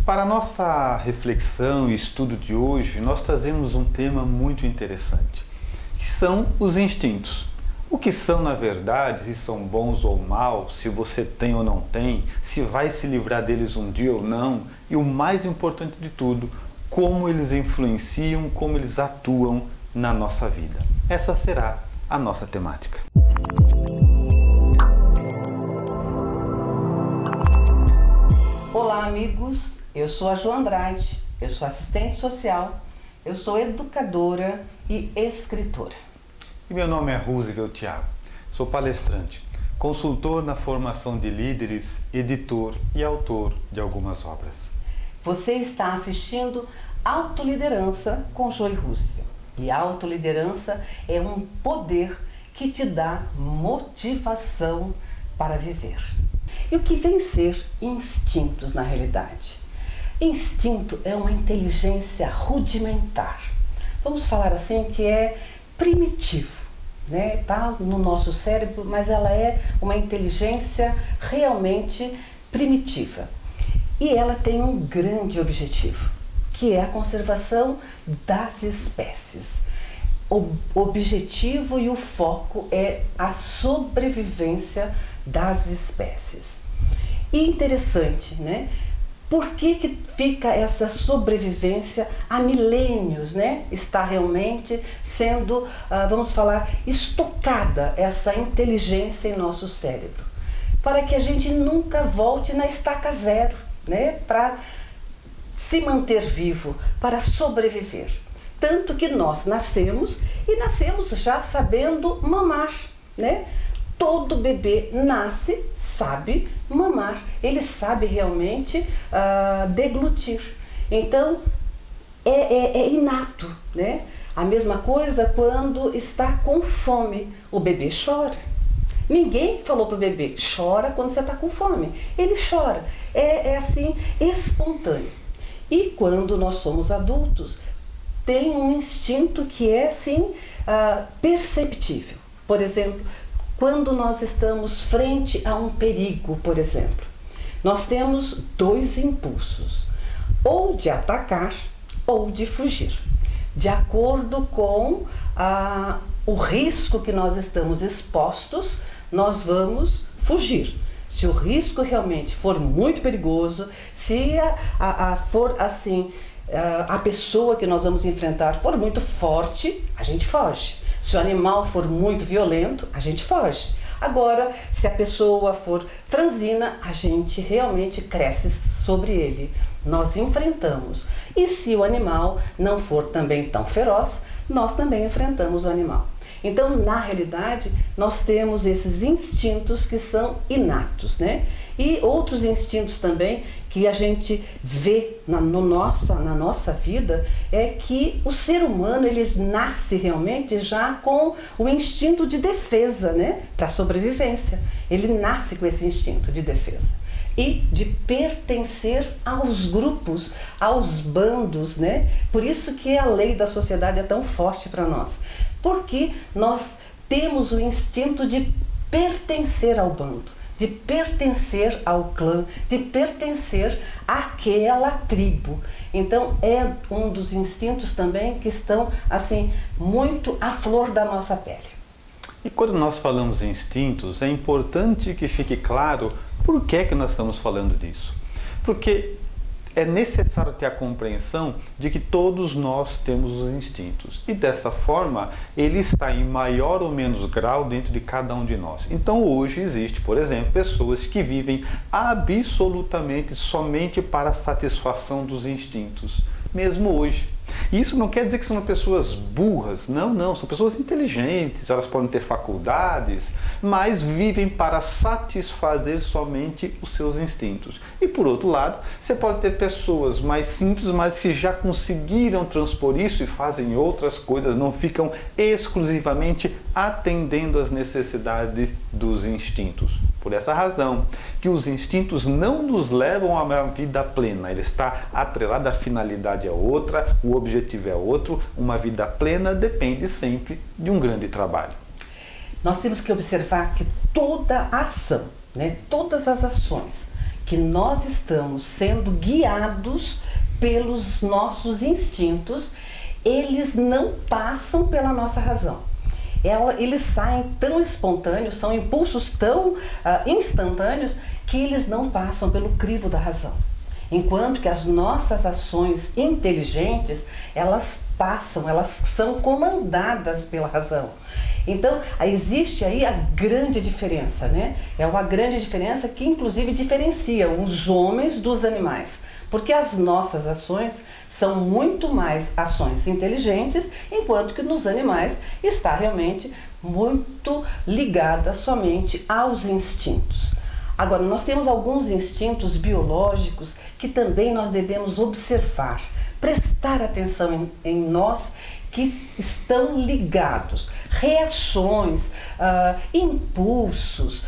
Para a nossa reflexão e estudo de hoje, nós trazemos um tema muito interessante, que são os instintos. O que são, na verdade, se são bons ou maus, se você tem ou não tem, se vai se livrar deles um dia ou não, e o mais importante de tudo, como eles influenciam, como eles atuam na nossa vida. Essa será a nossa temática. Olá, amigos, eu sou a Jo Andrade, eu sou assistente social, eu sou educadora e escritora. E meu nome é Roosevelt Thiago, sou palestrante, consultor na formação de líderes, editor e autor de algumas obras. Você está assistindo Autoliderança com Jo e Roosevelt. E autoliderança é um poder que te dá motivação para viver. E o que vem ser instintos na realidade? Instinto é uma inteligência rudimentar. Vamos falar assim que é primitivo, né? Tá no nosso cérebro, mas ela é uma inteligência realmente primitiva. E ela tem um grande objetivo, que é a conservação das espécies. O objetivo e o foco é a sobrevivência das espécies. E interessante, né? Por que fica essa sobrevivência há milênios, né? Está realmente sendo, vamos falar, estocada essa inteligência em nosso cérebro. Para que a gente nunca volte na estaca zero, né? Para se manter vivo, para sobreviver. Tanto que nós nascemos já sabendo mamar, né? Todo bebê nasce, sabe mamar, ele sabe realmente deglutir. Então, é inato, né? A mesma coisa quando está com fome, o bebê chora. Ninguém falou para o bebê, chora quando você está com fome. Ele chora, é assim, espontâneo. E quando nós somos adultos, tem um instinto que é assim, perceptível. Por exemplo, quando nós estamos frente a um perigo, por exemplo, nós temos dois impulsos, ou de atacar ou de fugir, de acordo com o risco que nós estamos expostos, nós vamos fugir. Se o risco realmente for muito perigoso, se for assim, a pessoa que nós vamos enfrentar for muito forte, a gente foge. Se o animal for muito violento, a gente foge. Agora, se a pessoa for franzina, a gente realmente cresce sobre ele. Nós enfrentamos. E se o animal não for também tão feroz, nós também enfrentamos o animal. Então, na realidade, nós temos esses instintos que são inatos, né? E outros instintos também que a gente vê na nossa vida é que o ser humano, ele nasce realmente já com o instinto de defesa, né? Para sobrevivência. Ele nasce com esse instinto de defesa. E de pertencer aos grupos, aos bandos, né? Por isso que a lei da sociedade é tão forte para nós. Porque nós temos o instinto de pertencer ao bando, de pertencer ao clã, de pertencer àquela tribo. Então é um dos instintos também que estão assim muito à flor da nossa pele. E quando nós falamos em instintos, é importante que fique claro por que nós estamos falando disso. Porque é necessário ter a compreensão de que todos nós temos os instintos. E dessa forma, ele está em maior ou menos grau dentro de cada um de nós. Então hoje existe, por exemplo, pessoas que vivem absolutamente somente para a satisfação dos instintos. Mesmo hoje. E isso não quer dizer que são pessoas burras, não, são pessoas inteligentes, elas podem ter faculdades, mas vivem para satisfazer somente os seus instintos. E por outro lado, você pode ter pessoas mais simples, mas que já conseguiram transpor isso e fazem outras coisas, não ficam exclusivamente atendendo às necessidades dos instintos. Por essa razão, que os instintos não nos levam a uma vida plena. Ele está atrelado, a finalidade é outra, o objetivo é outro. Uma vida plena depende sempre de um grande trabalho. Nós temos que observar que toda ação, né, todas as ações que nós estamos sendo guiados pelos nossos instintos, eles não passam pela nossa razão. Eles saem tão espontâneos, são impulsos tão instantâneos, que eles não passam pelo crivo da razão. Enquanto que as nossas ações inteligentes, elas passam, elas são comandadas pela razão. Então, existe aí a grande diferença, né? É uma grande diferença que, inclusive, diferencia os homens dos animais. Porque as nossas ações são muito mais ações inteligentes, enquanto que nos animais está realmente muito ligada somente aos instintos. Agora, nós temos alguns instintos biológicos que também nós devemos observar, prestar atenção em nós, que estão ligados, reações, impulsos,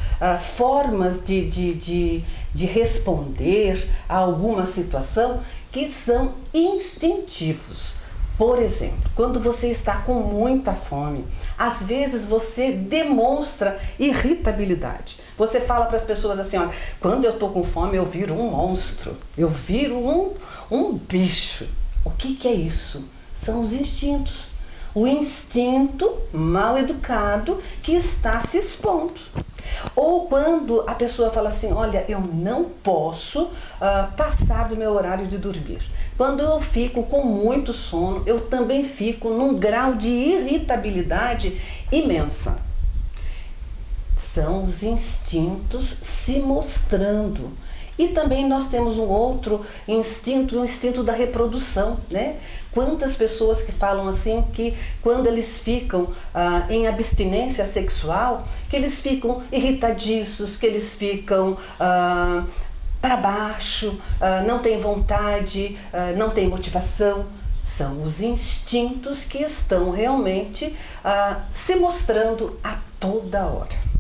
formas de responder a alguma situação que são instintivos. Por exemplo, quando você está com muita fome, às vezes você demonstra irritabilidade. Você fala para as pessoas assim, olha, quando eu estou com fome eu viro um monstro, eu viro um bicho. O que é isso? São os instintos. O instinto mal educado que está se expondo. Ou quando a pessoa fala assim, olha, eu não posso passar do meu horário de dormir. Quando eu fico com muito sono, eu também fico num grau de irritabilidade imensa. São os instintos se mostrando. E também nós temos um outro instinto, o instinto da reprodução, né? Quantas pessoas que falam assim que quando eles ficam em abstinência sexual, que eles ficam irritadiços, que eles ficam para baixo, não têm vontade, não têm motivação. São os instintos que estão realmente se mostrando a toda hora.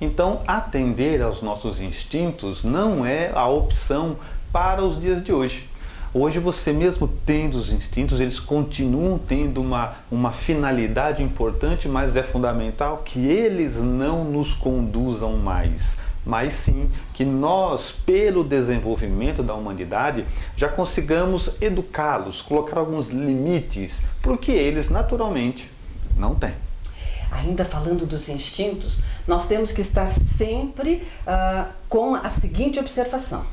Então, atender aos nossos instintos não é a opção para os dias de hoje. Hoje, você mesmo tendo os instintos, eles continuam tendo uma finalidade importante, mas é fundamental que eles não nos conduzam mais. Mas sim que nós, pelo desenvolvimento da humanidade, já consigamos educá-los, colocar alguns limites, porque eles naturalmente não têm. Ainda falando dos instintos, nós temos que estar sempre com a seguinte observação.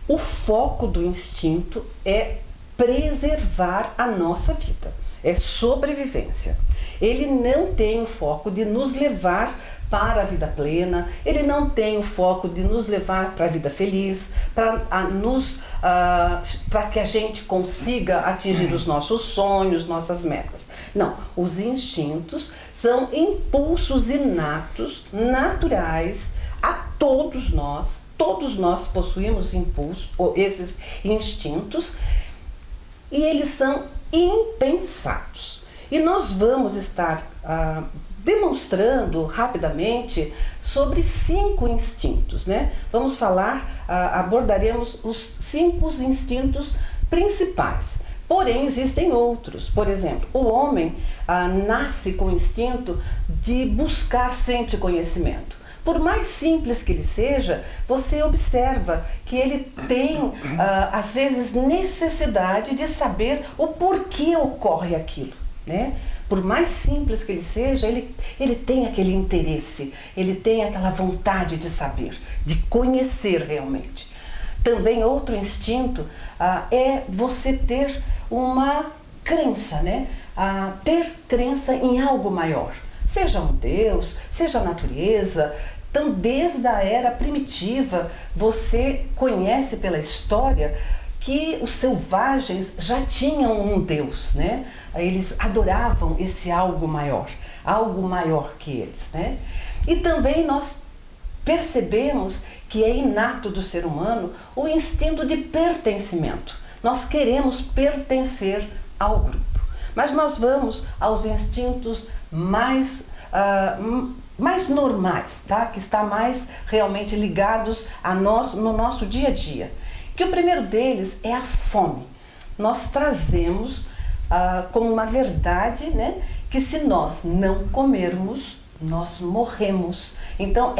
O foco do instinto é preservar a nossa vida, é sobrevivência. Ele não tem o foco de nos levar para a vida plena, ele não tem o foco de nos levar para a vida feliz, para que a gente consiga atingir os nossos sonhos, nossas metas. Não, os instintos são impulsos inatos, naturais a todos nós possuímos impulsos, esses instintos, e eles são impensados. E nós vamos estar demonstrando rapidamente sobre 5 instintos, né? Vamos falar, abordaremos os 5 instintos principais. Porém, existem outros. Por exemplo, o homem nasce com o instinto de buscar sempre conhecimento. Por mais simples que ele seja, você observa que ele tem, às vezes, necessidade de saber o porquê ocorre aquilo, né? Por mais simples que ele seja, ele tem aquele interesse, ele tem aquela vontade de saber, de conhecer realmente. Também outro instinto é você ter uma crença, né? Ter crença em algo maior, seja um Deus, seja a natureza. Então, desde a era primitiva, você conhece pela história que os selvagens já tinham um Deus, né? Eles adoravam esse algo maior que eles, né? E também nós percebemos que é inato do ser humano o instinto de pertencimento. Nós queremos pertencer ao grupo. Mas nós vamos aos instintos mais normais, tá? Que está mais realmente ligados a nós no nosso dia a dia. Que o primeiro deles é a fome. Nós trazemos como uma verdade, né, que se nós não comermos, nós morremos. Então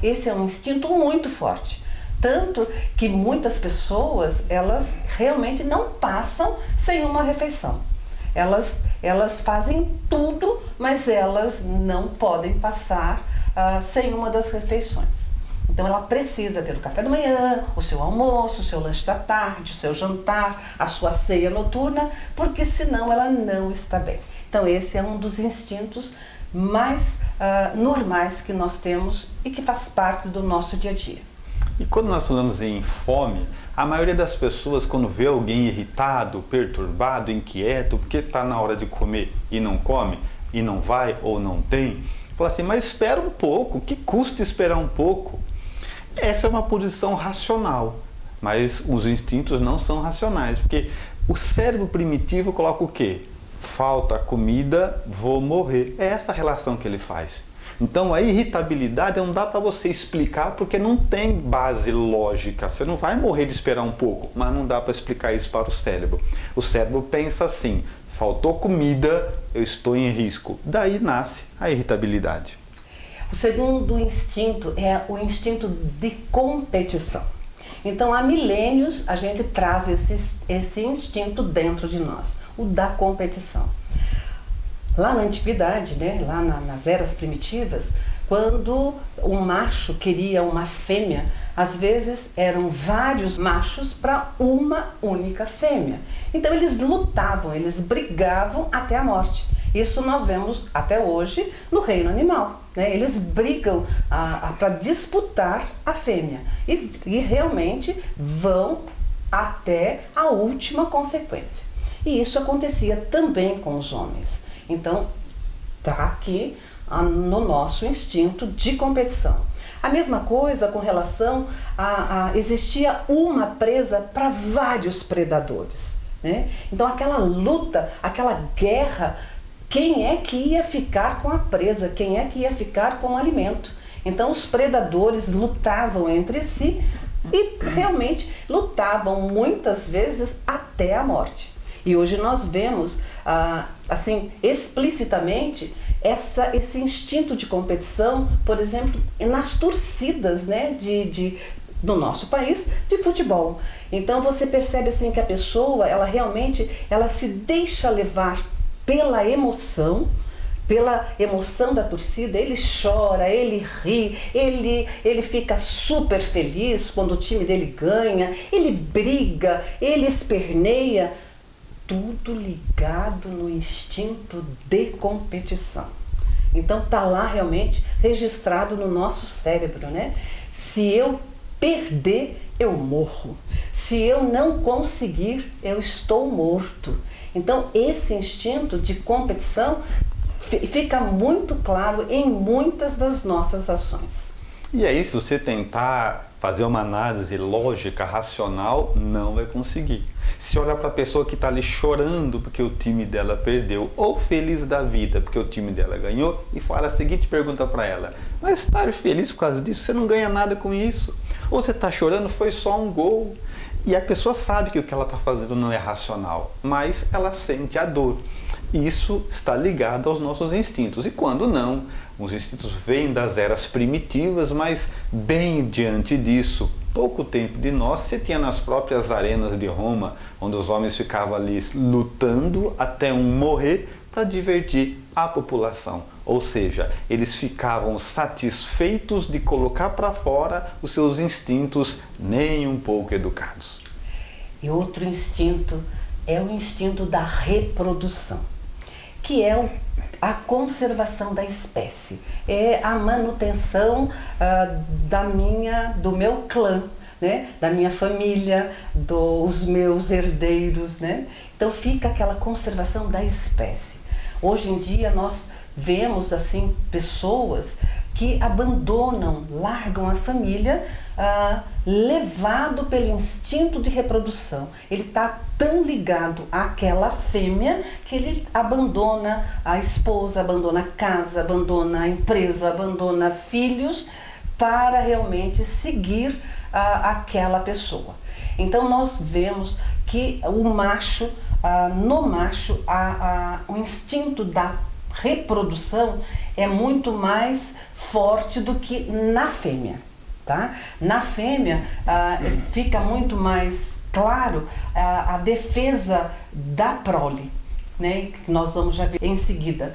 esse é um instinto muito forte. Tanto que muitas pessoas, elas realmente não passam sem uma refeição. Elas fazem tudo, mas elas não podem passar sem uma das refeições. Então ela precisa ter o café da manhã, o seu almoço, o seu lanche da tarde, o seu jantar, a sua ceia noturna, porque senão ela não está bem. Então esse é um dos instintos mais normais que nós temos e que faz parte do nosso dia a dia. E quando nós falamos em fome, a maioria das pessoas, quando vê alguém irritado, perturbado, inquieto, porque está na hora de comer e não come, e não vai ou não tem, fala assim, mas espera um pouco, que custa esperar um pouco? Essa é uma posição racional, mas os instintos não são racionais, porque o cérebro primitivo coloca o quê? Falta comida, vou morrer. É essa a relação que ele faz. Então a irritabilidade não dá para você explicar porque não tem base lógica. Você não vai morrer de esperar um pouco, mas não dá para explicar isso para o cérebro. O cérebro pensa assim, faltou comida, eu estou em risco. Daí nasce a irritabilidade. O segundo instinto é o instinto de competição. Então há milênios a gente traz esse instinto dentro de nós, o da competição. Lá na antiguidade, né, lá nas eras primitivas, quando um macho queria uma fêmea, às vezes eram vários machos para uma única fêmea. Então eles lutavam, eles brigavam até a morte. Isso nós vemos até hoje no reino animal, né? Eles brigam para disputar a fêmea e realmente vão até a última consequência. E isso acontecia também com os homens. Então, está aqui no nosso instinto de competição. A mesma coisa com relação existia uma presa para vários predadores, né? Então, aquela luta, aquela guerra, quem é que ia ficar com a presa? Quem é que ia ficar com o alimento? Então, os predadores lutavam entre si e realmente lutavam muitas vezes até a morte. E hoje nós vemos, assim, explicitamente, esse instinto de competição, por exemplo, nas torcidas, né, do nosso país, de futebol. Então você percebe assim que a pessoa, ela realmente, ela se deixa levar pela emoção da torcida, ele chora, ele ri, ele fica super feliz quando o time dele ganha, ele briga, ele esperneia, tudo ligado no instinto de competição. Então tá lá realmente registrado no nosso cérebro, né? Se eu perder, eu morro. Se eu não conseguir, eu estou morto. Então esse instinto de competição fica muito claro em muitas das nossas ações. E aí, se você tentar fazer uma análise lógica, racional, não vai conseguir. Se olhar para a pessoa que está ali chorando porque o time dela perdeu, ou feliz da vida porque o time dela ganhou, e fala a seguinte pergunta para ela, mas estar feliz por causa disso? Você não ganha nada com isso. Ou você está chorando, foi só um gol. E a pessoa sabe que o que ela está fazendo não é racional, mas ela sente a dor. Isso está ligado aos nossos instintos. E quando não, os instintos vêm das eras primitivas, mas bem diante disso, pouco tempo de nós, você tinha nas próprias arenas de Roma, onde os homens ficavam ali lutando até um morrer para divertir a população. Ou seja, eles ficavam satisfeitos de colocar para fora os seus instintos nem um pouco educados. E outro instinto é o instinto da reprodução, que é a conservação da espécie, é a manutenção do meu clã, né? Da minha família, dos meus herdeiros, né? Então fica aquela conservação da espécie. Hoje em dia nós vemos assim pessoas que abandonam, largam a família, levado pelo instinto de reprodução. Ele está tão ligado àquela fêmea que ele abandona a esposa, abandona a casa, abandona a empresa, abandona filhos para realmente seguir aquela pessoa. Então nós vemos que o macho, no macho, o instinto da reprodução é muito mais forte do que na fêmea. Tá? Na fêmea, fica muito mais claro a defesa da prole, né? Que nós vamos já ver em seguida.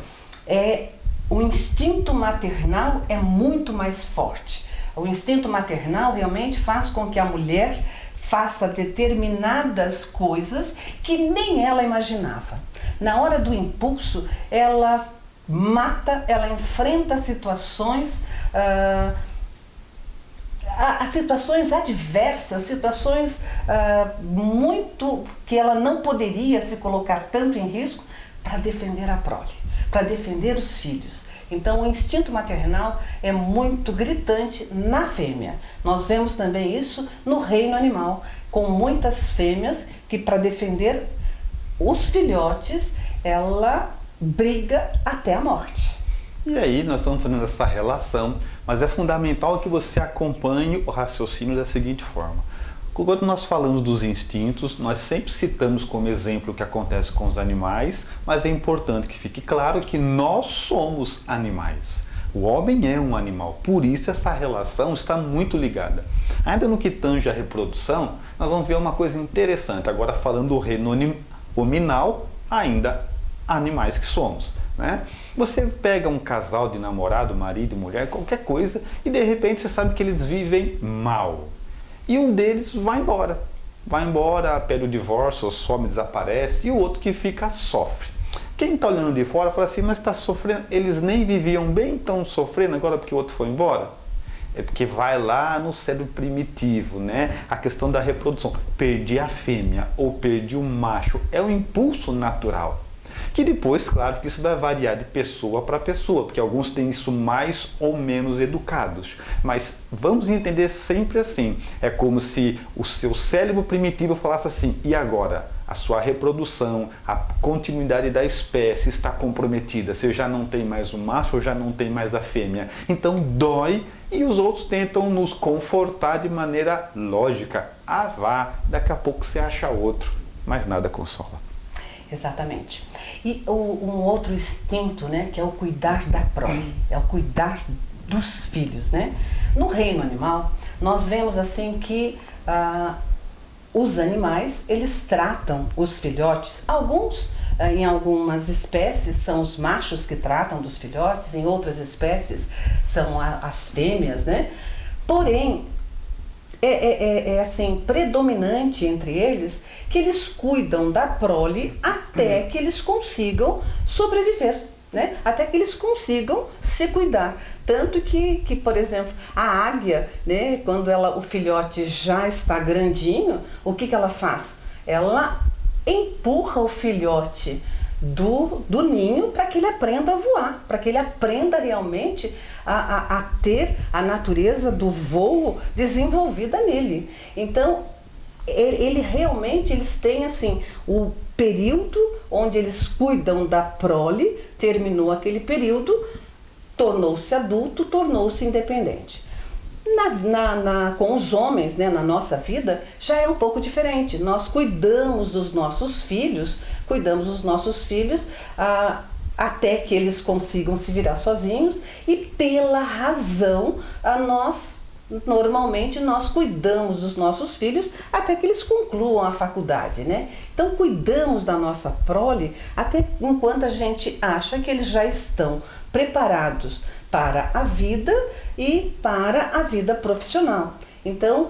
O instinto maternal é muito mais forte. O instinto maternal realmente faz com que a mulher faça determinadas coisas que nem ela imaginava. Na hora do impulso, ela mata, ela enfrenta situações situações adversas, situações muito que ela não poderia se colocar tanto em risco para defender a prole, para defender os filhos. Então o instinto maternal é muito gritante na fêmea. Nós vemos também isso no reino animal, com muitas fêmeas que para defender os filhotes, ela briga até a morte. E aí nós estamos fazendo essa relação, mas é fundamental que você acompanhe o raciocínio da seguinte forma. Quando nós falamos dos instintos, nós sempre citamos como exemplo o que acontece com os animais, mas é importante que fique claro que nós somos animais. O homem é um animal, por isso essa relação está muito ligada. Ainda no que tange a reprodução, nós vamos ver uma coisa interessante, agora falando do reino hominal, ainda animais que somos, né? Você pega um casal de namorado, marido, mulher, qualquer coisa, e de repente você sabe que eles vivem mal. E um deles vai embora. Vai embora, pede o divórcio, ou some, desaparece, e o outro que fica sofre. Quem está olhando de fora fala assim, mas está sofrendo, eles nem viviam bem, estão sofrendo agora porque o outro foi embora? É porque vai lá no cérebro primitivo, né? A questão da reprodução. Perdi a fêmea ou perdi o macho. É um impulso natural. Que depois, claro, que isso vai variar de pessoa para pessoa, porque alguns têm isso mais ou menos educados. Mas vamos entender sempre assim. É como se o seu cérebro primitivo falasse assim, e agora? A sua reprodução, a continuidade da espécie está comprometida. Você já não tem mais o macho ou já não tem mais a fêmea. Então dói e os outros tentam nos confortar de maneira lógica. Ah, vá, daqui a pouco você acha outro. Mas nada consola. Exatamente. E um outro instinto, né, que é o cuidar da prole, é o cuidar dos filhos, né? No reino animal, nós vemos assim que os animais, eles tratam os filhotes, em algumas espécies são os machos que tratam dos filhotes, em outras espécies são as fêmeas, né? Porém, assim, predominante entre eles que eles cuidam da prole até que eles consigam sobreviver, né? Até que eles consigam se cuidar. Tanto que por exemplo, a águia, né, quando o filhote já está grandinho, o que ela faz? Ela empurra o filhote do ninho para que ele aprenda a voar, para que ele aprenda realmente a ter a natureza do voo desenvolvida nele. Então, eles têm assim, o período onde eles cuidam da prole, terminou aquele período, tornou-se adulto, tornou-se independente. Com os homens, né, na nossa vida, já é um pouco diferente. Nós cuidamos dos nossos filhos até que eles consigam se virar sozinhos e pela razão normalmente nós cuidamos dos nossos filhos até que eles concluam a faculdade, né? Então cuidamos da nossa prole até enquanto a gente acha que eles já estão preparados para a vida e para a vida profissional. Então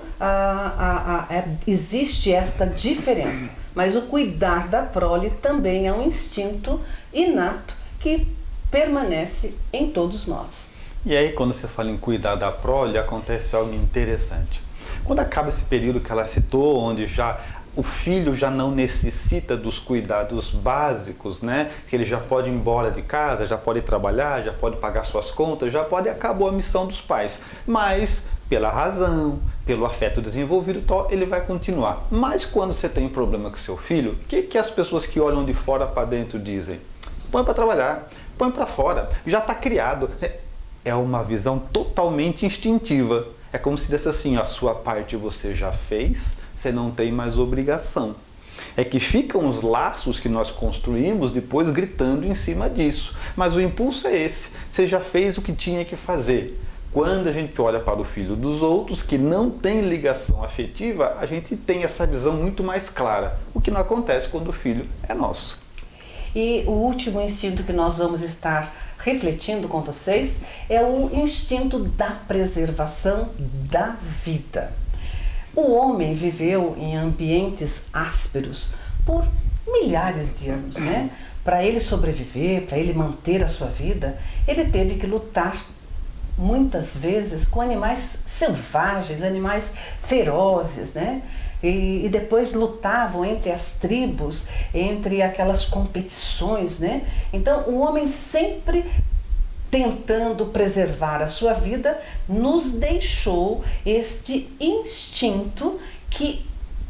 existe esta diferença, mas o cuidar da prole também é um instinto inato que permanece em todos nós. E aí, quando você fala em cuidar da prole, acontece algo interessante. Quando acaba esse período que ela citou, onde o filho já não necessita dos cuidados básicos, né? Que ele já pode ir embora de casa, já pode trabalhar, já pode pagar suas contas, acabou a missão dos pais. Mas, pela razão, pelo afeto desenvolvido, ele vai continuar. Mas quando você tem um problema com seu filho, o que as pessoas que olham de fora para dentro dizem? Põe para trabalhar, põe para fora, já está criado. É uma visão totalmente instintiva. É como se dissesse assim, a sua parte você já fez, você não tem mais obrigação. É que ficam os laços que nós construímos depois gritando em cima disso. Mas o impulso é esse, você já fez o que tinha que fazer. Quando a gente olha para o filho dos outros, que não tem ligação afetiva, a gente tem essa visão muito mais clara, o que não acontece quando o filho é nosso. E o último instinto que nós vamos estar refletindo com vocês é o instinto da preservação da vida. O homem viveu em ambientes ásperos por milhares de anos, né? Para ele sobreviver, para ele manter a sua vida, ele teve que lutar muitas vezes com animais selvagens, animais ferozes, né? E depois lutavam entre as tribos, entre aquelas competições, né? Então o homem sempre tentando preservar a sua vida, nos deixou este instinto que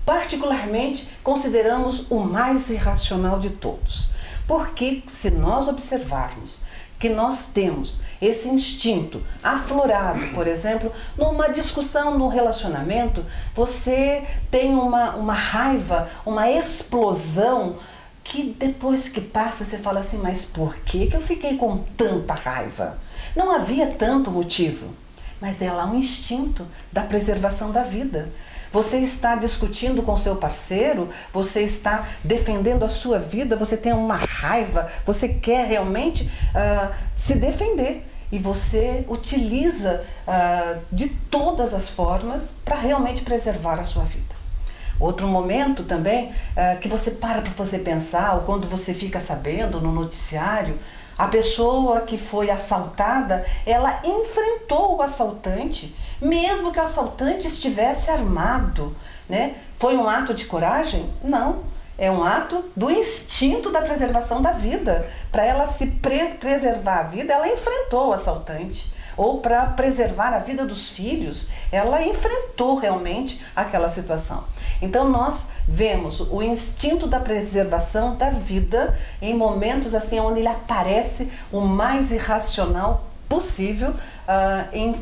particularmente consideramos o mais irracional de todos. Porque se nós observarmos que nós temos esse instinto aflorado, por exemplo, numa discussão, no relacionamento, você tem uma raiva, uma explosão, que depois que passa você fala assim, mas por que eu fiquei com tanta raiva? Não havia tanto motivo, mas é lá um instinto da preservação da vida. Você está discutindo com seu parceiro, você está defendendo a sua vida, você tem uma raiva, você quer realmente se defender. E você utiliza de todas as formas para realmente preservar a sua vida. Outro momento também que você para você pensar, ou quando você fica sabendo no noticiário, a pessoa que foi assaltada, ela enfrentou o assaltante, mesmo que o assaltante estivesse armado, né? Foi um ato de coragem? Não. É um ato do instinto da preservação da vida. Para ela se preservar a vida, ela enfrentou o assaltante. Ou para preservar a vida dos filhos, ela enfrentou realmente aquela situação. Então nós vemos o instinto da preservação da vida em momentos assim onde ele aparece o mais irracional possível em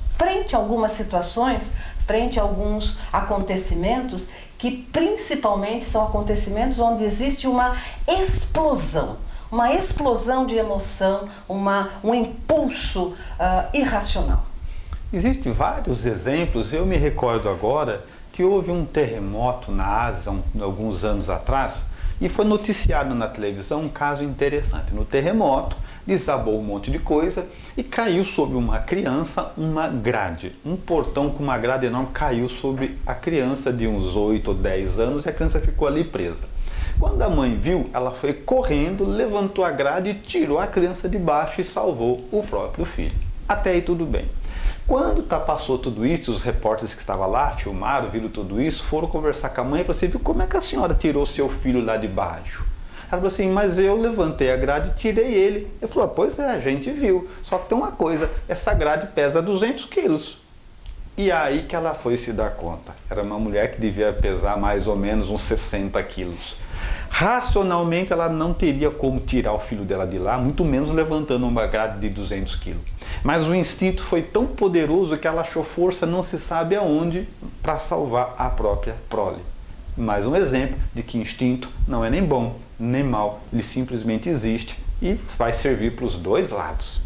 frente a algumas situações, frente a alguns acontecimentos que principalmente são acontecimentos onde existe uma explosão de emoção, um impulso irracional. Existem vários exemplos. Eu me recordo agora que houve um terremoto na Ásia alguns anos atrás e foi noticiado na televisão um caso interessante. No terremoto desabou um monte de coisa e caiu sobre uma criança uma grade. Um portão com uma grade enorme caiu sobre a criança de uns 8 ou 10 anos e a criança ficou ali presa. Quando a mãe viu, ela foi correndo, levantou a grade e tirou a criança de baixo e salvou o próprio filho. Até aí tudo bem. Quando passou tudo isso, os repórteres que estavam lá, filmaram, viram tudo isso, foram conversar com a mãe e falaram assim, viu como é que a senhora tirou seu filho lá de baixo? Ela falou assim, mas eu levantei a grade e tirei ele. Ele falou, pois é, a gente viu, só que tem uma coisa, essa grade pesa 200 quilos. E aí que ela foi se dar conta. Era uma mulher que devia pesar mais ou menos uns 60 quilos. Racionalmente ela não teria como tirar o filho dela de lá, muito menos levantando uma grade de 200 quilos. Mas o instinto foi tão poderoso que ela achou força não se sabe aonde para salvar a própria prole. Mais um exemplo de que instinto não é nem bom nem mal, ele simplesmente existe e vai servir para os dois lados.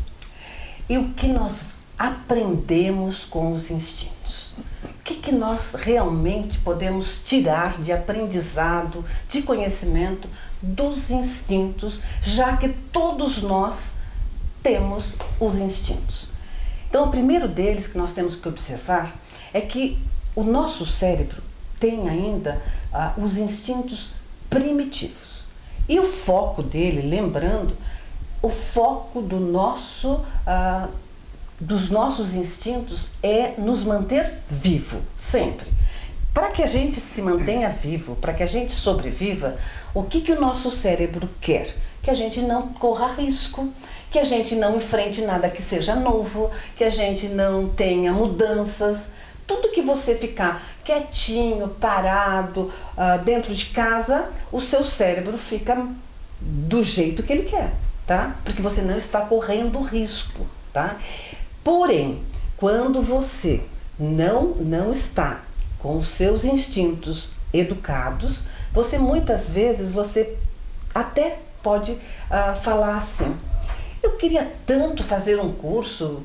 E o que nós aprendemos com os instintos? O que nós realmente podemos tirar de aprendizado, de conhecimento dos instintos, já que todos nós temos os instintos? Então, o primeiro deles que nós temos que observar é que o nosso cérebro tem ainda os instintos primitivos. E o foco dele, lembrando, o foco dos nossos instintos é nos manter vivo, sempre. Para que a gente se mantenha vivo, para que a gente sobreviva, o que o nosso cérebro quer? Que a gente não corra risco, que a gente não enfrente nada que seja novo, que a gente não tenha mudanças. Tudo que você ficar quietinho, parado, dentro de casa, o seu cérebro fica do jeito que ele quer, tá? Porque você não está correndo risco, tá? Porém, quando você não está com os seus instintos educados, muitas vezes você até pode falar assim, eu queria tanto fazer um curso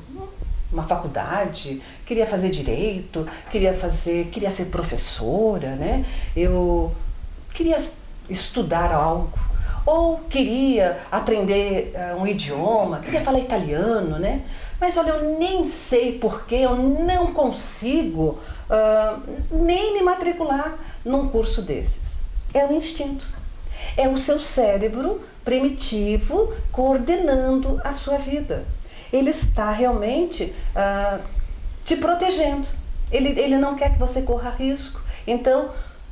uma faculdade, queria fazer direito, queria ser professora, né? Eu queria estudar algo, ou queria aprender um idioma, queria falar italiano, né? Mas olha, eu nem sei porquê, eu não consigo nem me matricular num curso desses. É um instinto. É o seu cérebro primitivo coordenando a sua vida. Ele está realmente te protegendo. Ele não quer que você corra risco. Então,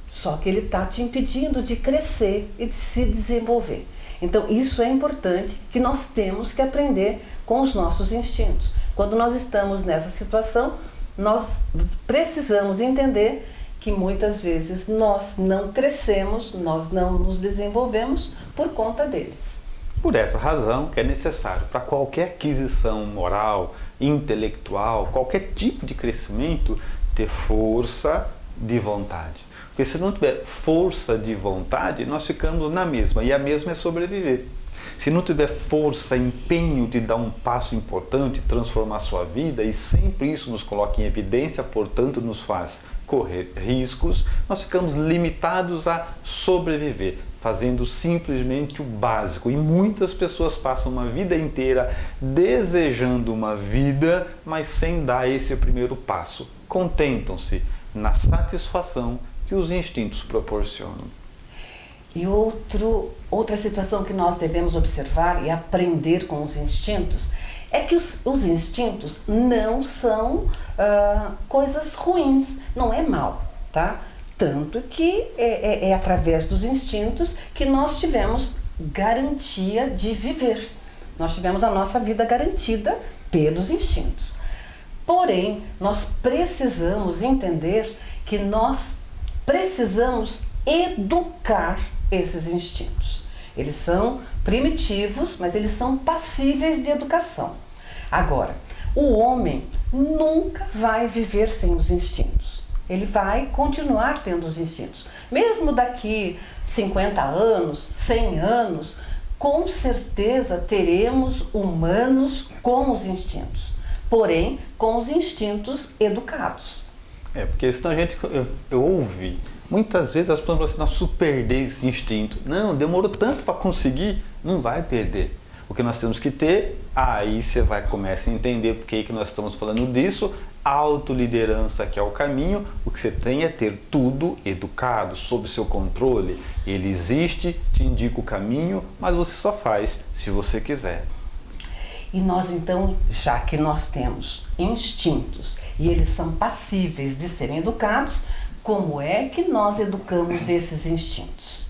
só que ele está te impedindo de crescer e de se desenvolver. Então, isso é importante, que nós temos que aprender com os nossos instintos. Quando nós estamos nessa situação, nós precisamos entender que muitas vezes nós não crescemos, nós não nos desenvolvemos por conta deles. Por essa razão que é necessário para qualquer aquisição moral, intelectual, qualquer tipo de crescimento, ter força de vontade. Porque se não tiver força de vontade, nós ficamos na mesma, e a mesma é sobreviver. Se não tiver força, empenho de dar um passo importante, transformar a sua vida, e sempre isso nos coloca em evidência, portanto nos faz correr riscos, nós ficamos limitados a sobreviver, fazendo simplesmente o básico. E muitas pessoas passam uma vida inteira desejando uma vida, mas sem dar esse primeiro passo. Contentam-se na satisfação que os instintos proporcionam. E outra situação que nós devemos observar e aprender com os instintos é que os instintos não são coisas ruins, não é mal, tá? Tanto que é através dos instintos que nós tivemos garantia de viver. Nós tivemos a nossa vida garantida pelos instintos. Porém, nós precisamos entender que nós precisamos educar esses instintos. Eles são primitivos, mas eles são passíveis de educação. Agora, o homem nunca vai viver sem os instintos. Ele vai continuar tendo os instintos. Mesmo daqui 50 anos, 100 anos, com certeza teremos humanos com os instintos. Porém, com os instintos educados. Porque senão a gente ouve, muitas vezes as pessoas falam assim, nossa, perder esse instinto. Não, demorou tanto para conseguir, não vai perder. O que nós temos que ter, aí você começa a entender por que nós estamos falando disso, autoliderança que é o caminho, o que você tem é ter tudo educado, sob seu controle. Ele existe, te indica o caminho, mas você só faz se você quiser. E nós então, já que nós temos instintos e eles são passíveis de serem educados, como é que nós educamos esses instintos?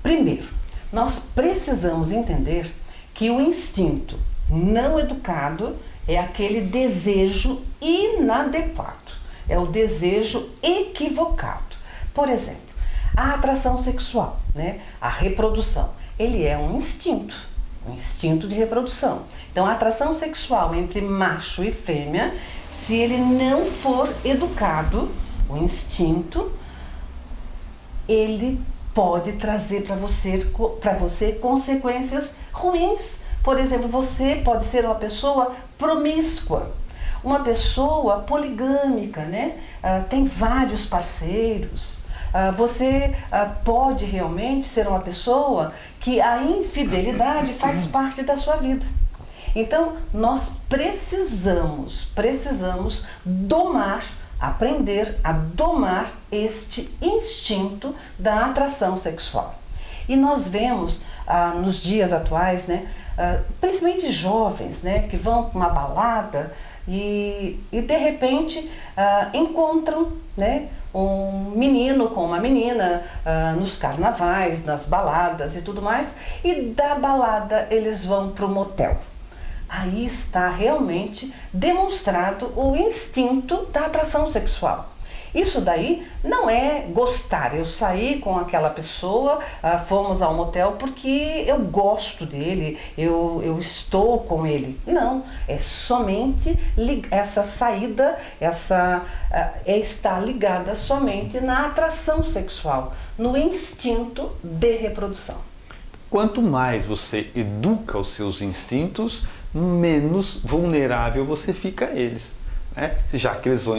Primeiro, nós precisamos entender que o instinto não educado é aquele desejo inadequado, é o desejo equivocado. Por exemplo, a atração sexual, né? A reprodução, ele é um instinto de reprodução. Então, a atração sexual entre macho e fêmea, se ele não for educado, o instinto, ele pode trazer para você consequências ruins. Por exemplo, você pode ser uma pessoa promíscua, uma pessoa poligâmica, né? Tem vários parceiros. Você pode realmente ser uma pessoa que a infidelidade faz parte da sua vida. Então, nós precisamos aprender a domar este instinto da atração sexual. E nós vemos nos dias atuais, né, principalmente jovens, né, que vão para uma balada e de repente encontram, né, um menino com uma menina nos carnavais, nas baladas e tudo mais, e da balada eles vão para o motel. Aí está realmente demonstrado o instinto da atração sexual. Isso daí não é gostar, eu saí com aquela pessoa, fomos ao motel porque eu gosto dele, eu estou com ele. Não, é somente essa saída, está ligada somente na atração sexual, no instinto de reprodução. Quanto mais você educa os seus instintos, menos vulnerável você fica a eles, né? Já que eles vão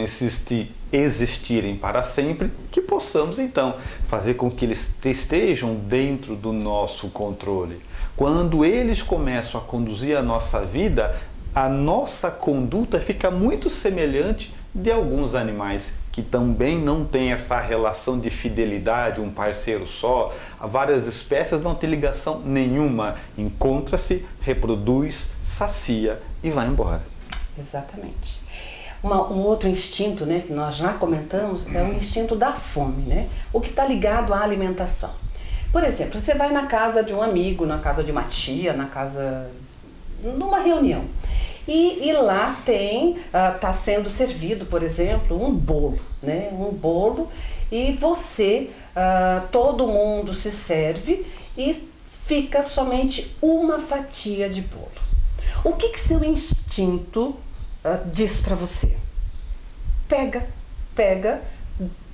existirem para sempre, que possamos então fazer com que eles estejam dentro do nosso controle. Quando eles começam a conduzir a nossa vida, a nossa conduta fica muito semelhante de alguns animais que também não têm essa relação de fidelidade, um parceiro só. Várias espécies não têm ligação nenhuma. Encontra-se, reproduz, sacia e vai embora. Exatamente. Um outro instinto, né, que nós já comentamos, é o instinto da fome, né? O que está ligado à alimentação. Por exemplo, você vai na casa de um amigo, na casa de uma tia, numa reunião. E lá está sendo servido, por exemplo, um bolo, né? Um bolo, e todo mundo se serve e fica somente uma fatia de bolo. O que seu instinto diz para você? Pega,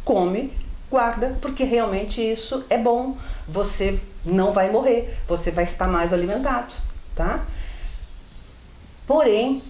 come, guarda, porque realmente isso é bom. Você não vai morrer, você vai estar mais alimentado, tá? Porém,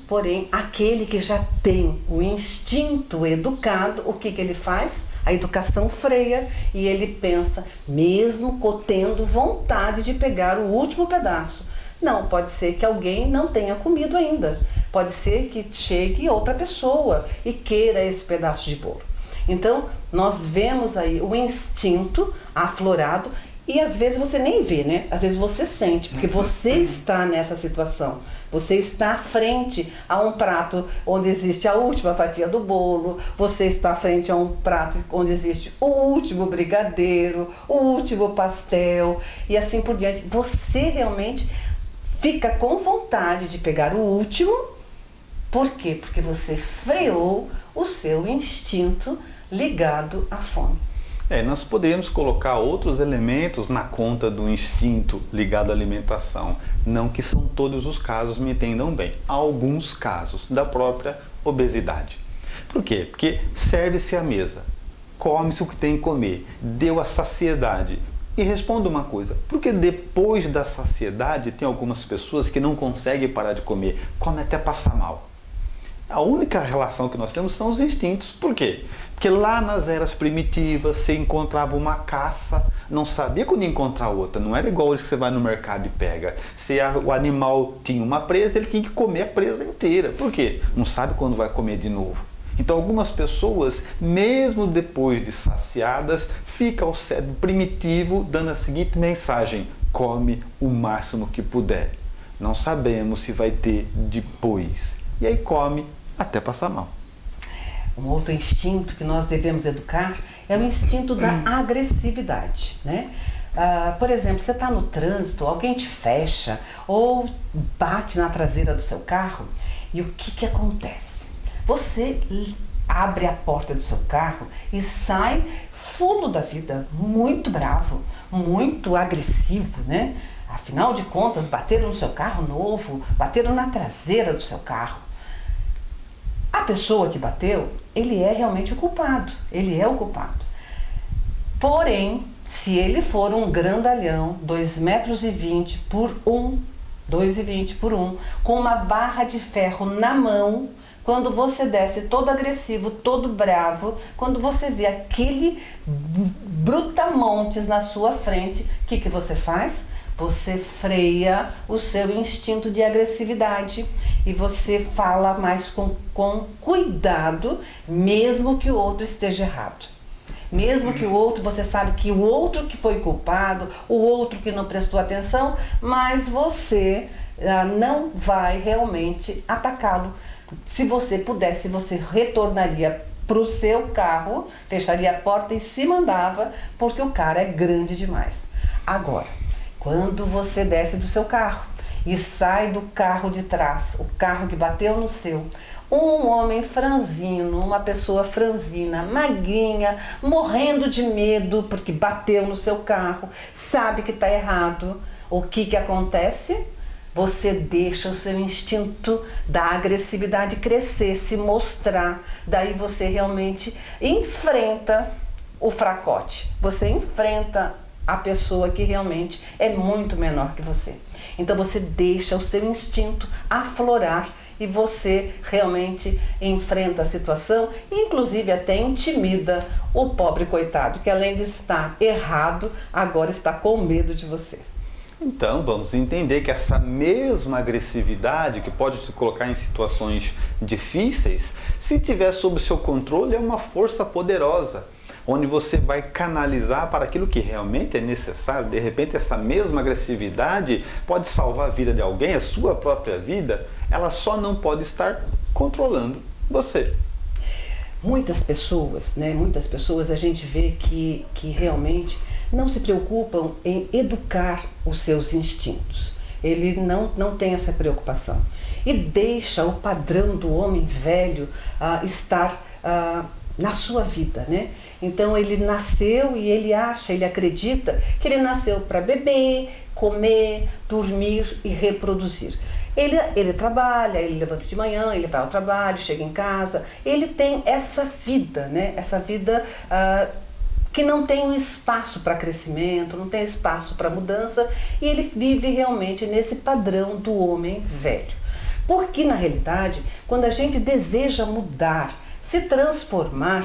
aquele que já tem o instinto educado, o que ele faz? A educação freia e ele pensa, mesmo tendo vontade de pegar o último pedaço. Não, pode ser que alguém não tenha comido ainda. Pode ser que chegue outra pessoa e queira esse pedaço de bolo. Então, nós vemos aí o instinto aflorado. E às vezes você nem vê, né? Às vezes você sente, porque você está nessa situação. Você está à frente a um prato onde existe a última fatia do bolo, você está à frente a um prato onde existe o último brigadeiro, o último pastel e assim por diante. Você realmente fica com vontade de pegar o último. Por quê? Porque você freou o seu instinto ligado à fome. Nós podemos colocar outros elementos na conta do instinto ligado à alimentação. Não que são todos os casos, me entendam bem. Há alguns casos da própria obesidade. Por quê? Porque serve-se à mesa, come-se o que tem que comer, deu a saciedade. E responda uma coisa, porque depois da saciedade tem algumas pessoas que não conseguem parar de comer, comem até passar mal. A única relação que nós temos são os instintos. Por quê? Porque lá nas eras primitivas você encontrava uma caça, não sabia quando ia encontrar outra. Não era igual hoje que você vai no mercado e pega. Se o animal tinha uma presa, ele tinha que comer a presa inteira. Por quê? Não sabe quando vai comer de novo. Então algumas pessoas, mesmo depois de saciadas, fica o cérebro primitivo dando a seguinte mensagem: come o máximo que puder. Não sabemos se vai ter depois. E aí come até passar mal. Um outro instinto que nós devemos educar é o instinto da agressividade, né? Por exemplo, você está no trânsito, alguém te fecha ou bate na traseira do seu carro e o que acontece? Você abre a porta do seu carro e sai fulo da vida, muito bravo, muito agressivo, né? Afinal de contas, bateram no seu carro novo, bateram na traseira do seu carro. A pessoa que bateu, ele é realmente o culpado, ele é o culpado. Porém, se ele for um grandalhão, 2,20 metros por 2,20 por 1, com uma barra de ferro na mão, quando você desce todo agressivo, todo bravo, quando você vê aquele brutamontes na sua frente, o que você faz? Você freia o seu instinto de agressividade e você fala mais com cuidado, mesmo que o outro esteja errado. Mesmo que o outro, você sabe que o outro que foi culpado, o outro que não prestou atenção, mas você não vai realmente atacá-lo. Se você pudesse, você retornaria para o seu carro, fecharia a porta e se mandava, porque o cara é grande demais. Agora, quando você desce do seu carro e sai do carro de trás, o carro que bateu no seu, um homem franzino, uma pessoa franzina, magrinha, morrendo de medo porque bateu no seu carro, sabe que está errado, o que acontece? Você deixa o seu instinto da agressividade crescer, se mostrar, daí você realmente enfrenta o fracote, você enfrenta a pessoa que realmente é muito menor que você. Então você deixa o seu instinto aflorar e você realmente enfrenta a situação e inclusive até intimida o pobre coitado, que além de estar errado, agora está com medo de você. Então, vamos entender que essa mesma agressividade que pode te colocar em situações difíceis, se tiver sob seu controle, é uma força poderosa, onde você vai canalizar para aquilo que realmente é necessário. De repente, essa mesma agressividade pode salvar a vida de alguém, a sua própria vida, ela só não pode estar controlando você. Muitas pessoas a gente vê que realmente não se preocupam em educar os seus instintos. Ele não tem essa preocupação. E deixa o padrão do homem velho estar na sua vida, né? Então ele nasceu e ele acredita que ele nasceu para beber, comer, dormir e reproduzir. Ele trabalha, ele levanta de manhã, ele vai ao trabalho, chega em casa, ele tem essa vida, né? Essa vida que não tem um espaço para crescimento, não tem espaço para mudança, e ele vive realmente nesse padrão do homem velho. Porque na realidade, quando a gente deseja mudar, se transformar,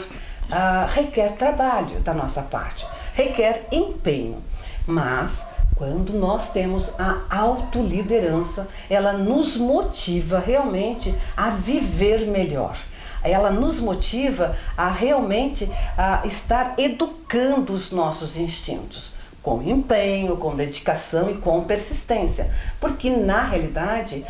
requer trabalho da nossa parte, requer empenho, mas quando nós temos a autoliderança, ela nos motiva realmente a viver melhor. Ela nos motiva a realmente estar educando os nossos instintos, com empenho, com dedicação e com persistência. Porque na realidade,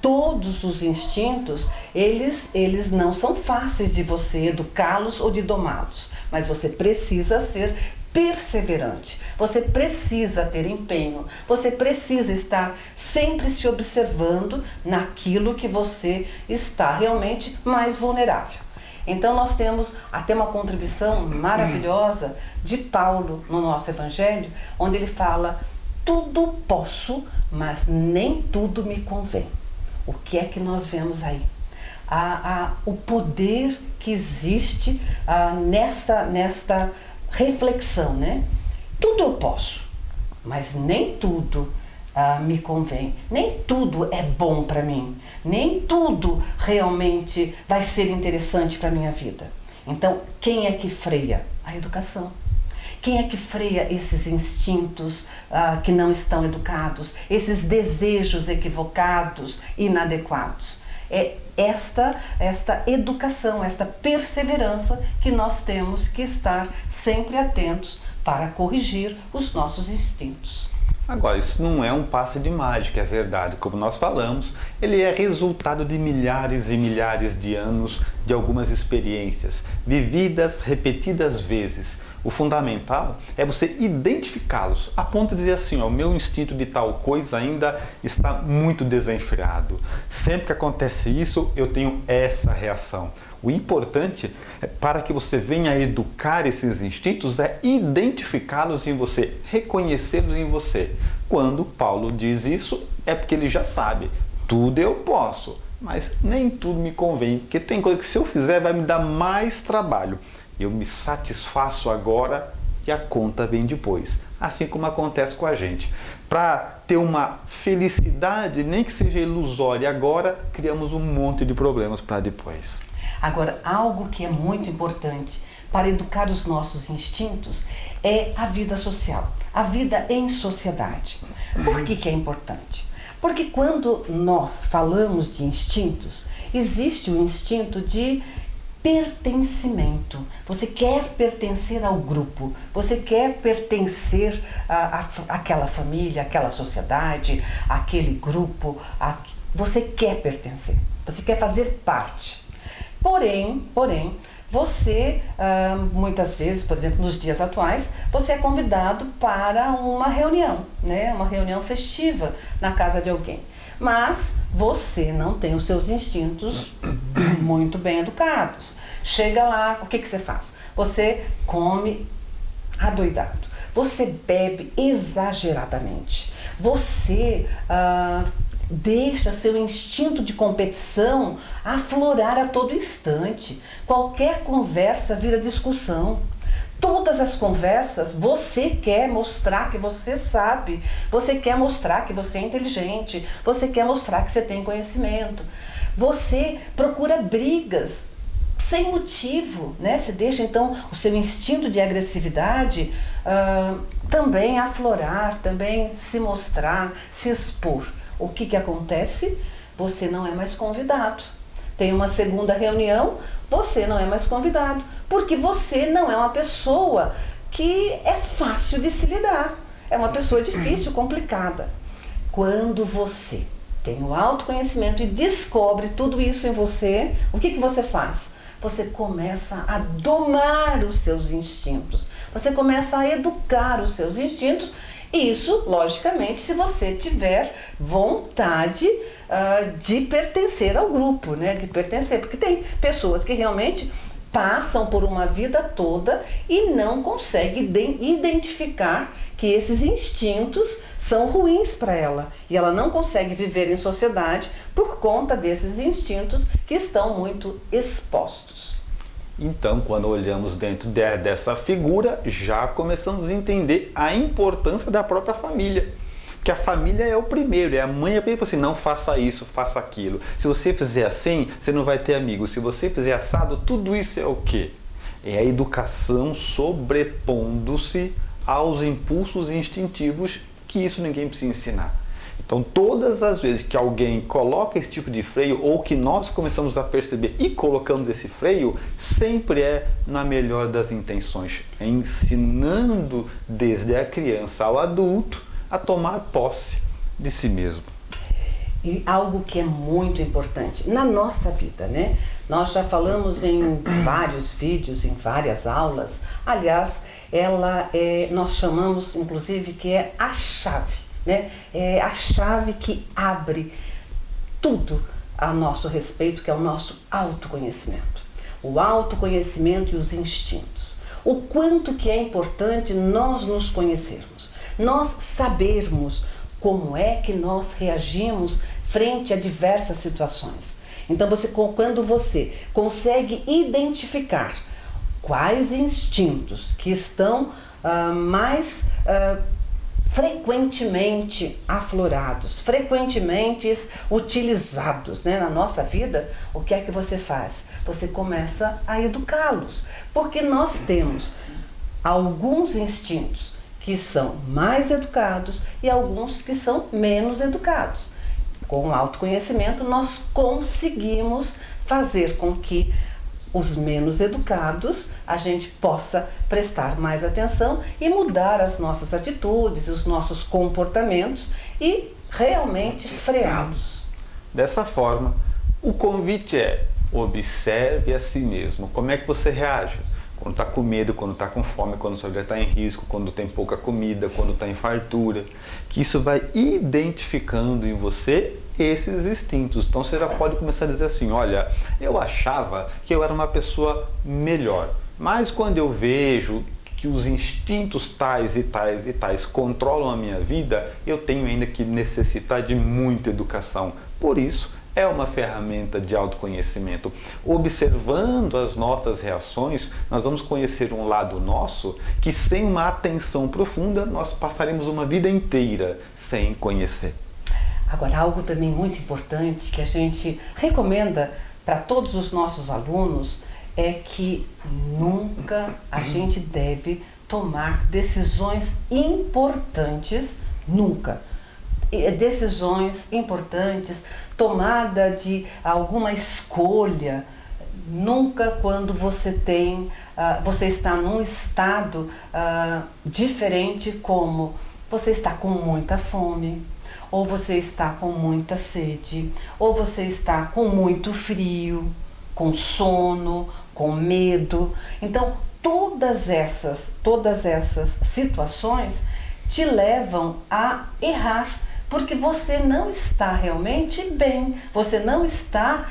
todos os instintos, eles não são fáceis de você educá-los ou de domá-los, mas você precisa ser perseverante, você precisa ter empenho, você precisa estar sempre se observando naquilo que você está realmente mais vulnerável. Então nós temos até uma contribuição maravilhosa de Paulo no nosso Evangelho, onde ele fala: tudo posso, mas nem tudo me convém. O que é que nós vemos aí? O poder que existe nesta reflexão, né? Tudo eu posso, mas nem tudo me convém, nem tudo é bom para mim, nem tudo realmente vai ser interessante para a minha vida. Então, quem é que freia? A educação. Quem é que freia esses instintos que não estão educados, esses desejos equivocados, inadequados? É esta educação, esta perseverança que nós temos que estar sempre atentos para corrigir os nossos instintos. Agora, isso não é um passe de mágica, é verdade. Como nós falamos, ele é resultado de milhares e milhares de anos de algumas experiências, vividas repetidas vezes. O fundamental é você identificá-los, a ponto de dizer assim, o meu instinto de tal coisa ainda está muito desenfreado. Sempre que acontece isso, eu tenho essa reação. O importante para que você venha educar esses instintos é identificá-los em você, reconhecê-los em você. Quando Paulo diz isso, é porque ele já sabe, tudo eu posso, mas nem tudo me convém, porque tem coisa que se eu fizer vai me dar mais trabalho. Eu me satisfaço agora e a conta vem depois. Assim como acontece com a gente. Para ter uma felicidade, nem que seja ilusória agora, criamos um monte de problemas para depois. Agora, algo que é muito importante para educar os nossos instintos é a vida social, a vida em sociedade. Por que é importante? Porque quando nós falamos de instintos, existe o instinto de pertencimento. Você quer pertencer ao grupo, você quer pertencer àquela família, àquela sociedade, àquele grupo, você quer pertencer, você quer fazer parte. Porém, você, muitas vezes, por exemplo, nos dias atuais, você é convidado para uma reunião, né? Uma reunião festiva na casa de alguém. Mas você não tem os seus instintos muito bem educados. Chega lá, o que você faz? Você come adoidado, você bebe exageradamente, você deixa seu instinto de competição aflorar a todo instante. Qualquer conversa vira discussão. todas as conversas, você quer mostrar que você sabe, você quer mostrar que você é inteligente, você quer mostrar que você tem conhecimento. Você procura brigas sem motivo, né? Você deixa então o seu instinto de agressividade também aflorar, também se mostrar, se expor. O que acontece? Você não é mais convidado. Tem uma segunda reunião, você não é mais convidado, porque você não é uma pessoa que é fácil de se lidar. É uma pessoa difícil, complicada. Quando você tem o autoconhecimento e descobre tudo isso em você, o que você faz? Você começa a domar os seus instintos. Você começa a educar os seus instintos. Isso, logicamente, se você tiver vontade de pertencer ao grupo, né? De pertencer, porque tem pessoas que realmente passam por uma vida toda e não conseguem identificar que esses instintos são ruins para ela. E ela não consegue viver em sociedade por conta desses instintos que estão muito expostos. Então, quando olhamos dentro dessa figura, já começamos a entender a importância da própria família. Porque a família é o primeiro, é a mãe, assim, não faça isso, faça aquilo. Se você fizer assim, você não vai ter amigos. Se você fizer assado, tudo isso é o quê? É a educação sobrepondo-se aos impulsos instintivos, que isso ninguém precisa ensinar. Então, todas as vezes que alguém coloca esse tipo de freio, ou que nós começamos a perceber e colocamos esse freio, sempre é na melhor das intenções, ensinando desde a criança ao adulto a tomar posse de si mesmo. E algo que é muito importante na nossa vida, né? Nós já falamos em vários vídeos, em várias aulas. Aliás, nós chamamos, inclusive, que é a chave, né? É a chave que abre tudo a nosso respeito, que é o nosso autoconhecimento. O autoconhecimento e os instintos. O quanto que é importante nós nos conhecermos. Nós sabermos como é que nós reagimos frente a diversas situações. Então, quando você consegue identificar quais instintos que estão mais frequentemente aflorados, frequentemente utilizados, né, na nossa vida, o que é que você faz? Você começa a educá-los, porque nós temos alguns instintos que são mais educados e alguns que são menos educados. Com o autoconhecimento, nós conseguimos fazer com que os menos educados a gente possa prestar mais atenção e mudar as nossas atitudes, os nossos comportamentos e realmente freá-los. Dessa forma, o convite é: observe a si mesmo. Como é que você reage? Quando está com medo, quando está com fome, quando sua vida está em risco, quando tem pouca comida, quando está em fartura. Que isso vai identificando em você esses instintos. Então você já pode começar a dizer assim: olha, eu achava que eu era uma pessoa melhor, mas quando eu vejo que os instintos tais e tais e tais controlam a minha vida, eu tenho ainda que necessitar de muita educação. Por isso, é uma ferramenta de autoconhecimento. Observando as nossas reações, nós vamos conhecer um lado nosso que, sem uma atenção profunda, nós passaremos uma vida inteira sem conhecer. Agora, algo também muito importante que a gente recomenda para todos os nossos alunos é que nunca a gente deve tomar decisões importantes, nunca. Decisões importantes, tomada de alguma escolha, nunca quando você está num estado diferente, como você está com muita fome, ou você está com muita sede, ou você está com muito frio, com sono, com medo. Então, todas essas situações te levam a errar, porque você não está realmente bem, você não está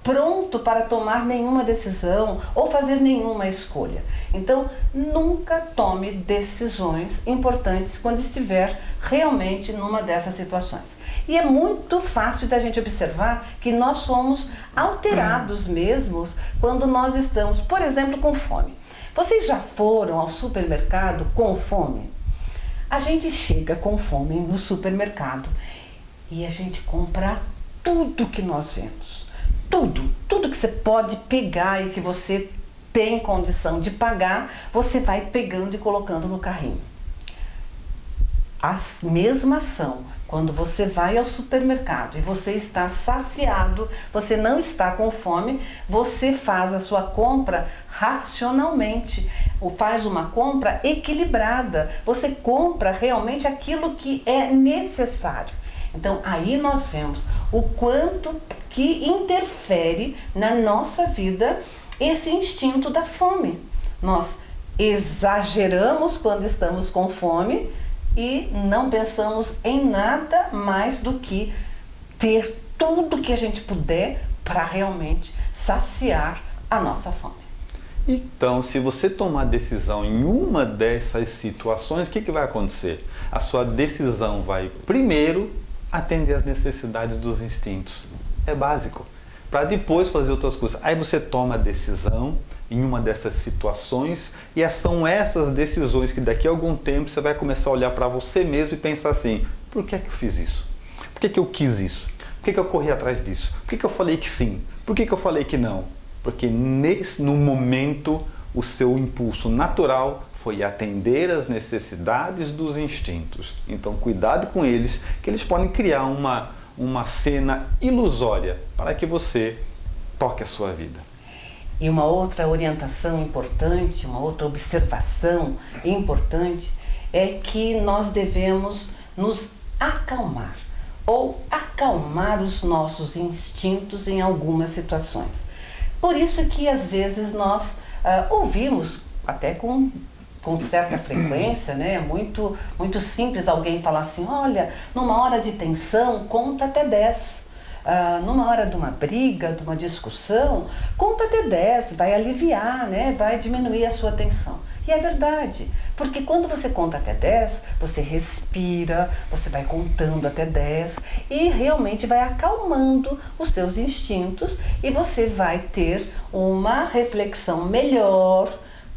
pronto para tomar nenhuma decisão ou fazer nenhuma escolha. Então, nunca tome decisões importantes quando estiver realmente numa dessas situações. E é muito fácil da gente observar que nós somos alterados mesmos quando nós estamos, por exemplo, com fome. Vocês já foram ao supermercado com fome? A gente chega com fome no supermercado e a gente compra tudo que nós vemos. Tudo que você pode pegar e que você tem condição de pagar, você vai pegando e colocando no carrinho. A mesma ação, quando você vai ao supermercado e você está saciado, você não está com fome, você faz a sua compra racionalmente, ou faz uma compra equilibrada, você compra realmente aquilo que é necessário. Então aí nós vemos o quanto que interfere na nossa vida esse instinto da fome. Nós exageramos quando estamos com fome e não pensamos em nada mais do que ter tudo que a gente puder para realmente saciar a nossa fome. Então, se você tomar decisão em uma dessas situações, o que vai acontecer? A sua decisão vai, primeiro, atender às necessidades dos instintos. É básico. Para depois fazer outras coisas. Aí você toma a decisão em uma dessas situações e são essas decisões que daqui a algum tempo você vai começar a olhar para você mesmo e pensar assim: por que é que eu fiz isso? Por que é que eu quis isso? Por que é que eu corri atrás disso? Por que é que eu falei que sim? Por que é que eu falei que não? Porque no momento o seu impulso natural foi atender às necessidades dos instintos. Então cuidado com eles, que eles podem criar uma cena ilusória para que você toque a sua vida. E uma outra orientação importante, uma outra observação importante é que nós devemos nos acalmar ou acalmar os nossos instintos em algumas situações. Por isso que às vezes nós ouvimos até com certa frequência, né? Muito simples alguém falar assim: olha, numa hora de tensão, conta até 10. Numa hora de uma briga, de uma discussão, conta até 10, vai aliviar, né? Vai diminuir a sua tensão. E é verdade, porque quando você conta até 10, você respira, você vai contando até 10 e realmente vai acalmando os seus instintos e você vai ter uma reflexão melhor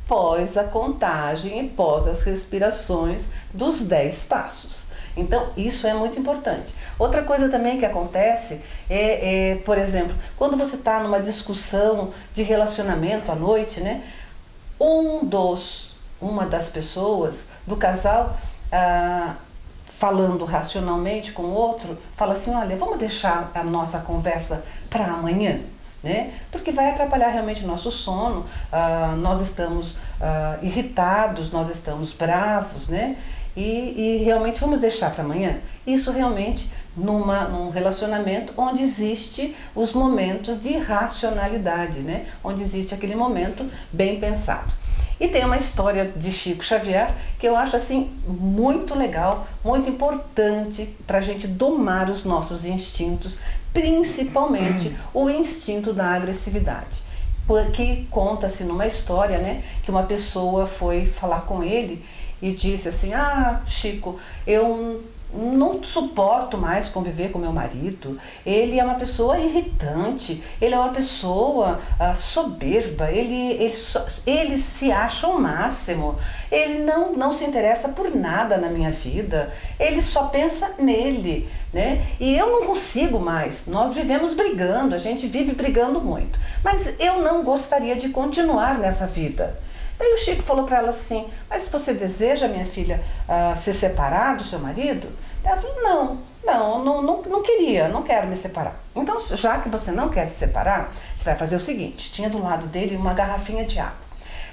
pós a contagem e pós as respirações dos 10 passos. Então, isso é muito importante. Outra coisa também que acontece por exemplo, quando você está numa discussão de relacionamento à noite, né? Uma das pessoas do casal, falando racionalmente com o outro, fala assim: olha, vamos deixar a nossa conversa para amanhã, né? Porque vai atrapalhar realmente o nosso sono, nós estamos irritados, nós estamos bravos, né? E realmente vamos deixar para amanhã. Isso realmente num relacionamento onde existe os momentos de racionalidade, né? Onde existe aquele momento bem pensado. E tem uma história de Chico Xavier que eu acho assim muito legal, muito importante para a gente domar os nossos instintos, principalmente o instinto da agressividade. Porque conta-se numa história, né, que uma pessoa foi falar com ele e disse assim: Chico, eu não suporto mais conviver com meu marido, ele é uma pessoa irritante, ele é uma pessoa soberba, ele se acha o máximo, ele não se interessa por nada na minha vida, ele só pensa nele, né? E eu não consigo mais, nós vivemos brigando, a gente vive brigando muito, mas eu não gostaria de continuar nessa vida. Daí o Chico falou para ela assim: mas você deseja, minha filha, se separar do seu marido? Ela falou: não queria, não quero me separar. Então, já que você não quer se separar, você vai fazer o seguinte: tinha do lado dele uma garrafinha de água.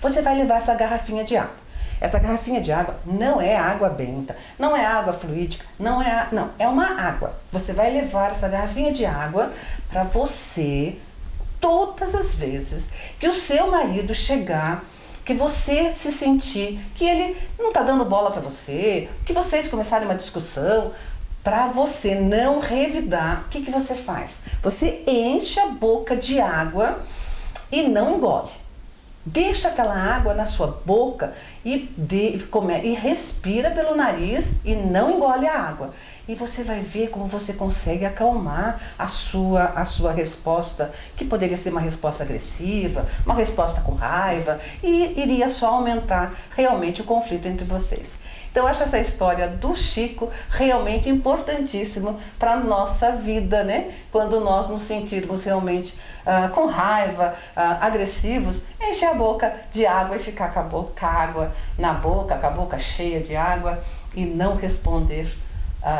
Você vai levar essa garrafinha de água. Essa garrafinha de água não é água benta, não é água fluídica, não, é uma água. Você vai levar essa garrafinha de água para você, todas as vezes que o seu marido chegar, que você se sentir que ele não está dando bola para você, que vocês começarem uma discussão, para você não revidar, o que você faz? Você enche a boca de água e não engole. Deixa aquela água na sua boca e respira pelo nariz e não engole a água. E você vai ver como você consegue acalmar a sua resposta, que poderia ser uma resposta agressiva, uma resposta com raiva, e iria só aumentar realmente o conflito entre vocês. Então, eu acho essa história do Chico realmente importantíssima para a nossa vida, né? Quando nós nos sentirmos realmente com raiva, agressivos, encher a boca de água e ficar com a água na boca, com a boca cheia de água e não responder,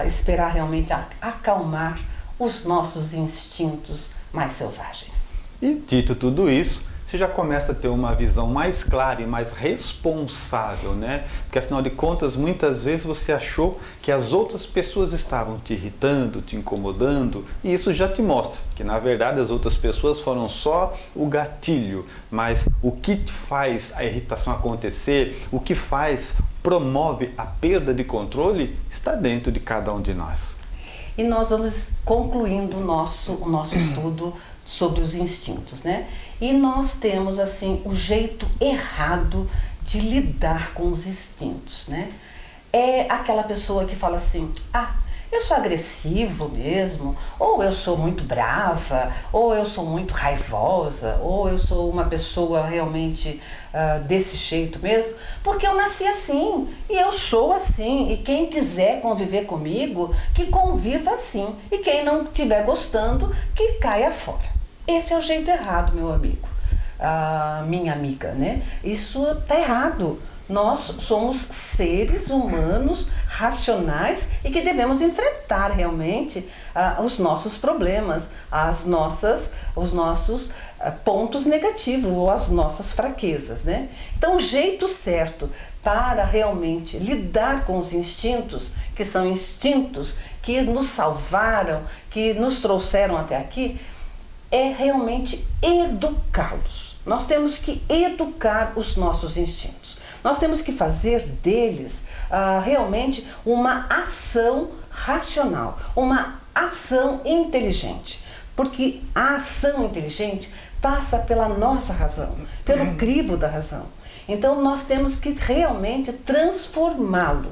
esperar realmente acalmar os nossos instintos mais selvagens. E dito tudo isso, você já começa a ter uma visão mais clara e mais responsável, né? Porque afinal de contas, muitas vezes você achou que as outras pessoas estavam te irritando, te incomodando, e isso já te mostra que na verdade as outras pessoas foram só o gatilho, mas o que faz a irritação acontecer, o que promove a perda de controle, está dentro de cada um de nós. E nós vamos concluindo o nosso estudo sobre os instintos, né? E nós temos, assim, o jeito errado de lidar com os instintos, né? É aquela pessoa que fala assim, eu sou agressivo mesmo, ou eu sou muito brava, ou eu sou muito raivosa, ou eu sou uma pessoa realmente desse jeito mesmo, porque eu nasci assim, e eu sou assim, e quem quiser conviver comigo, que conviva assim, e quem não estiver gostando, que caia fora. Esse é o jeito errado, meu amigo, minha amiga, né? Isso tá errado. Nós somos seres humanos racionais e que devemos enfrentar realmente os nossos problemas, os nossos pontos negativos ou as nossas fraquezas, né? Então, o jeito certo para realmente lidar com os instintos, que são instintos que nos salvaram, que nos trouxeram até aqui, é realmente educá-los. Nós temos que educar os nossos instintos. Nós temos que fazer deles realmente uma ação racional, uma ação inteligente. Porque a ação inteligente passa pela nossa razão, pelo crivo da razão. Então nós temos que realmente transformar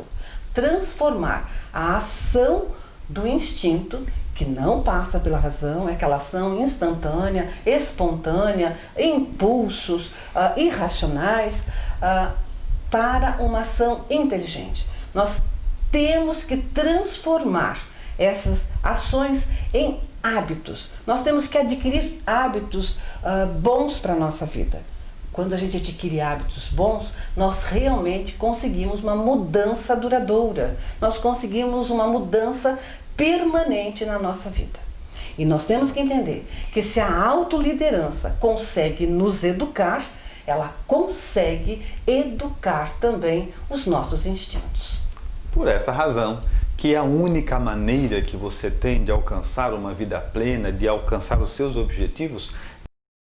a ação do instinto, que não passa pela razão, é aquela ação instantânea, espontânea, impulsos irracionais, para uma ação inteligente. Nós temos que transformar essas ações em hábitos. Nós temos que adquirir hábitos bons para a nossa vida. Quando a gente adquire hábitos bons, nós realmente conseguimos uma mudança duradoura. Nós conseguimos uma mudança permanente na nossa vida. E nós temos que entender que se a autoliderança consegue nos educar, ela consegue educar também os nossos instintos. Por essa razão, que a única maneira que você tem de alcançar uma vida plena, de alcançar os seus objetivos,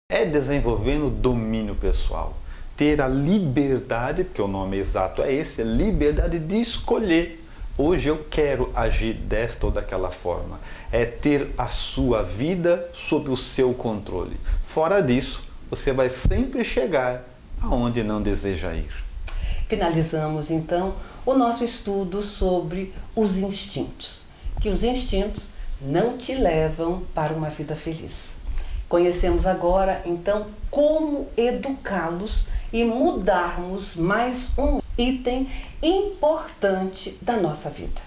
é desenvolvendo domínio pessoal. Ter a liberdade, porque o nome exato é esse, a liberdade de escolher. Hoje eu quero agir desta ou daquela forma. É ter a sua vida sob o seu controle. Fora disso, você vai sempre chegar aonde não deseja ir. Finalizamos então o nosso estudo sobre os instintos. Que os instintos não te levam para uma vida feliz. Conhecemos agora então como educá-los e mudarmos mais um item importante da nossa vida.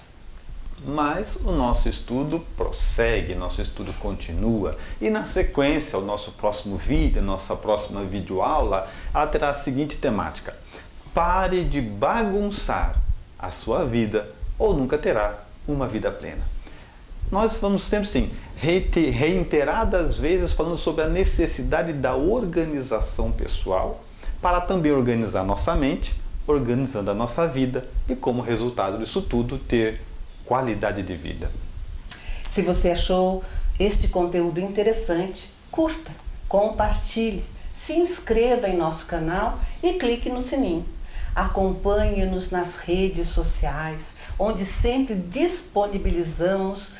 Mas o nosso estudo prossegue, nosso estudo continua, e na sequência, o nosso próximo vídeo, nossa próxima videoaula, ela terá a seguinte temática: pare de bagunçar a sua vida ou nunca terá uma vida plena. Nós vamos sempre sim, reiteradas vezes falando sobre a necessidade da organização pessoal para também organizar nossa mente, organizando a nossa vida e como resultado disso tudo ter qualidade de vida. Se você achou este conteúdo interessante, curta, compartilhe, se inscreva em nosso canal e clique no sininho. Acompanhe-nos nas redes sociais, onde sempre disponibilizamos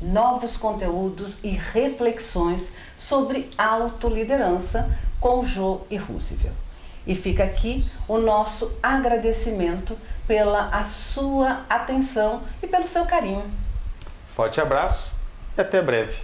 novos conteúdos e reflexões sobre autoliderança com Jô e Roosevelt. E fica aqui o nosso agradecimento pela a sua atenção e pelo seu carinho. Forte abraço e até breve.